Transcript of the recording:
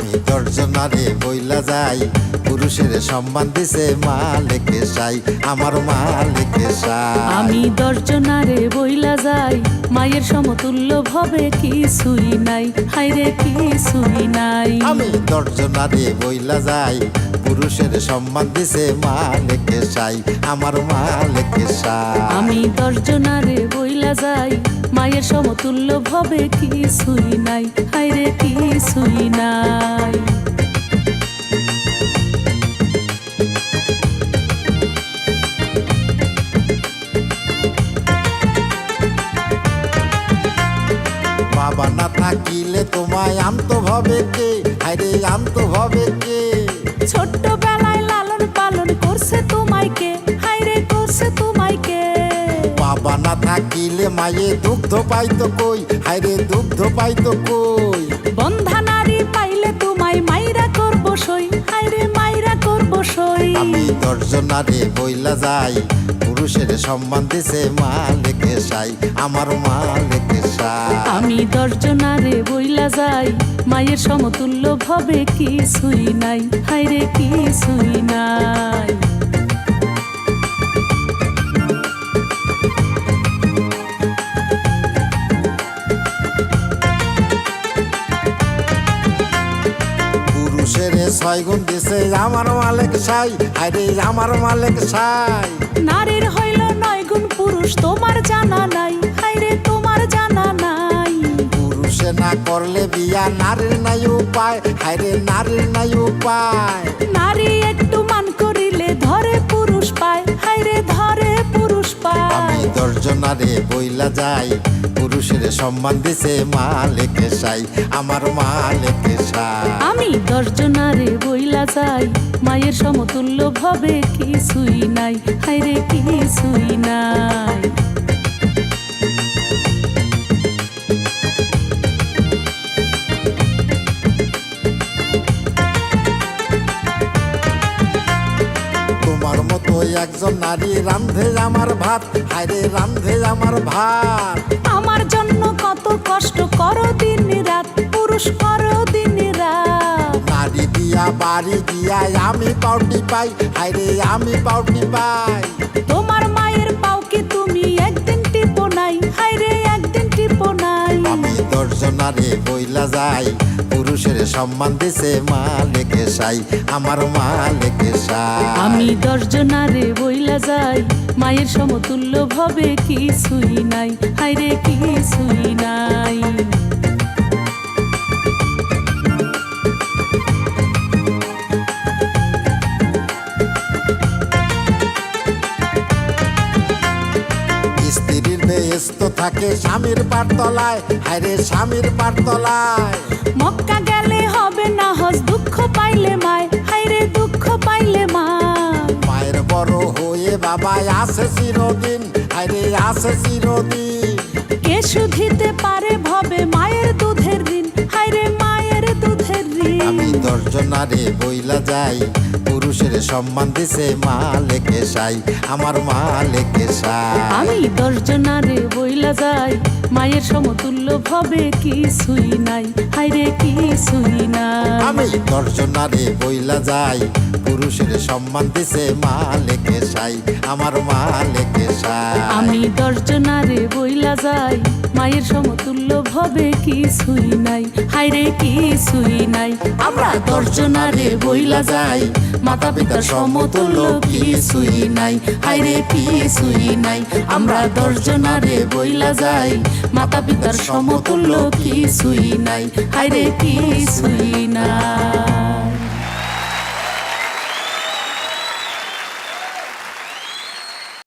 আমি দর্জনারে বইলা যাই, পুরুষের সম্মান দিছে মালিকে সাই, আমার মালিকে সাই। আমি দর্জনারে বইলা যাই, মায়ের সমতুল্য ভবে কিছুই নাই, হায়রে কিছুই নাই। আমি দর্জনারে বইলা যাই, পুরুষের সম্মান দিছে মালিকে সাই, আমার মালিকে সাই। আমি দর্জনারে বইলা যাই, মায়ের সমতুল্য ভবে কিছুই নাই, হায়রে কিছুই নাই। বাবা না থাকিলে তোমায় আনতো ভাবে কে, হায়রে আনতো ভাবে কে। ছোট্টবেলায় লালন পালন করছে তোমায় কে, হায়রে করছে তোমায় কে। বাবা না থাকিলে মায়ে দুগ্ধ পাইতো কই, হায়রে দুগ্ধ পাইতো কই। বন্ধা নারী পাইলে তোমায় মাইরা করবো সই, হায়রে মাইরা করবো সই। আমি দর্জনারে বইলা যাই, পুরুষের সম্মান দিছে মালিকে সাই, আমার মালিকে সাই। আমি দর্জনারে বইলা যাই, মায়ের সমতুল্য ভবে কিছুই নাই, হায়রে কিছুই নাই। পুরুষের 6 গুণ দিছে আমার মালিক সাই, হায়রে আমার মালিক সাই। নারীর হইল 9 গুণ পুরুষ তোমার জানা নাই, হায়রে তোমার জানা নাই। পুরুষে না করলে বিয়া নারীর নাই উপায়, হায়রে নারীর নাই উপায়। নারী একটু মান করিলে ধরে পুরুষ পায়, হায়রে ধরে পুরুষ আমি পায়। দর্জনারে বইলা যাই, পুরুষের সম্মান দিছে মালিকে সাই, আমার মালিকে সাই। আমি দর্জনারে বইলা যাই, মায়ের সমতুল্য ভবে কিছুই নাই, হায়রে কিছুই নাই। তোমার মতো একজন নারী রান্ধে আমার ভাত, হায়রে রান্ধে আমার ভাত। আমার জন্য কত কষ্ট করো দিন রাত, পুরুষ করো দিন রাত। নারী দিয়া বাড়ি দিয়া আমি পাউটি পাই, হায়রে আমি পাউটি পাই। তোমার মায়ের পাও কি তুমি একদিন টিপো নাই, হায়রে একদিন টিপো নাই। আমি দর্জনারে বইলা যাই, পুরুষের সম্মান দিছে মালিকে সাই, আমার মালিকে সাই। আমি দর্জনারে বইলা যাই, মায়ের সমতুল্য ভবে কিছুই নাই, হায়রে কিছুই নাই। স্ত্রীর বেহেস্ত থাকে স্বামীর পারতলায়, হায়রে স্বামীর পারতলায়। মক্কা গেলে হবে না হজ, দুঃখ পাইলে মায়, হায়রে দুঃখ পাইলে মা। মায়ের বড় হয়ে বাবাই আছে চিরদিন, হায়রে আছে চিরদিন। কে শুধিতে পারে ভবে মায়ের দুধের ঋণ, হায়রে মায়ের দুধের আমি ঋণ। দর্জনারে বইলা যাই, পুরুষের সম্মান দিছে মালিকে সাই, আমার মালিকে সাই। আমি দর্জনারে বইলা যাই, মায়ের সমতুল্য ভবে কিছুই নাই, হায়রে কিছুই নাই। আমি দর্জনারে বইলা যাই, পুরুষের সম্মান দিছে মালিকে সাই, আমার মালিকে সাই। আমি দর্জনারে বইলা যাই, মায়ের সমতুল্য ভবে কিছুই নাই, হায়রে কিছুই নাই। আমরা দর্জনারে বইলা যাই, মাতা পিতার সমতুল্য কিছুই নাই, হায়রে কিছুই নাই। আমরা দর্জনারে বইলা যাই, মাতা পিতার সমতুল্য কিছুই নাই, হায়রে কিছুই নাই।